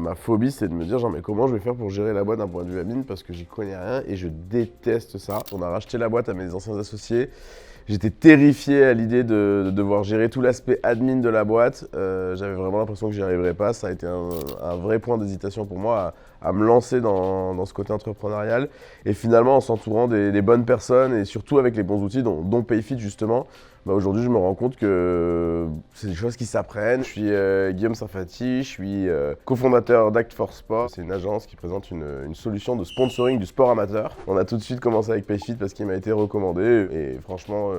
ma phobie, c'est de me dire genre mais comment je vais faire pour gérer la boîte d'un point de vue admin parce que j'y connais rien et je déteste ça. On a racheté la boîte à mes anciens associés. J'étais terrifié à l'idée de devoir gérer tout l'aspect admin de la boîte. J'avais vraiment l'impression que j'y arriverais pas. Ça a été un vrai point d'hésitation pour moi à me lancer dans ce côté entrepreneurial. Et finalement, en s'entourant des bonnes personnes et surtout avec les bons outils, dont Payfit justement, bah aujourd'hui, je me rends compte que c'est des choses qui s'apprennent. Je suis Guillaume Sarfati, je suis cofondateur d'Act for Sport. C'est une agence qui présente une solution de sponsoring du sport amateur. On a tout de suite commencé avec Payfit parce qu'il m'a été recommandé. Et franchement,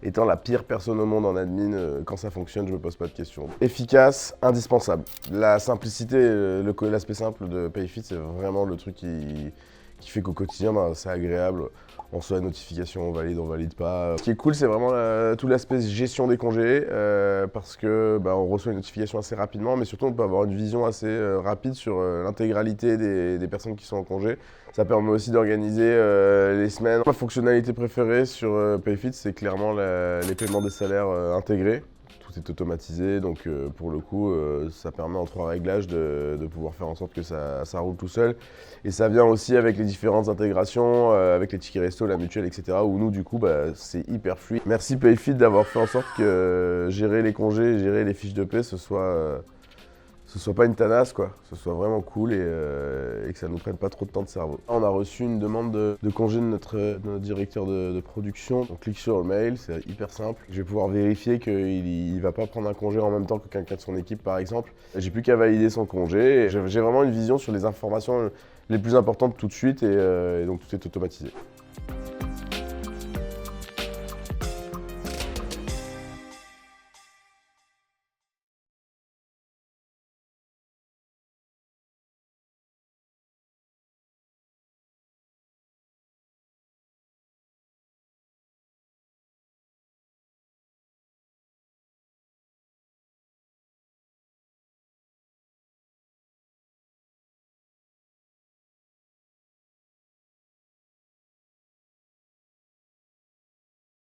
étant la pire personne au monde en admin, quand ça fonctionne, je me pose pas de questions. Efficace, indispensable. La simplicité, l'aspect simple de Payfit, c'est vraiment le truc qui fait qu'au quotidien, bah, c'est agréable. On reçoit la notification, on valide pas. Ce qui est cool, c'est vraiment tout l'aspect gestion des congés, parce que bah, on reçoit une notification assez rapidement, mais surtout on peut avoir une vision assez rapide sur l'intégralité des personnes qui sont en congé. Ça permet aussi d'organiser les semaines. Ma fonctionnalité préférée sur Payfit, c'est clairement les paiements des salaires intégrés. Tout est automatisé, donc pour le coup, ça permet en 3 réglages de pouvoir faire en sorte que ça roule tout seul. Et ça vient aussi avec les différentes intégrations, avec les tickets resto, la mutuelle, etc. Où nous, du coup, bah, c'est hyper fluide. Merci Payfit d'avoir fait en sorte que gérer les congés, gérer les fiches de paie, ce soit pas une tanasse, quoi. Ce soit vraiment cool et que ça nous prenne pas trop de temps de cerveau. On a reçu une demande de congé de notre directeur de production. On clique sur le mail, c'est hyper simple. Je vais pouvoir vérifier qu'il va pas prendre un congé en même temps que quelqu'un de son équipe, par exemple. J'ai plus qu'à valider son congé. J'ai vraiment une vision sur les informations les plus importantes tout de suite et donc tout est automatisé.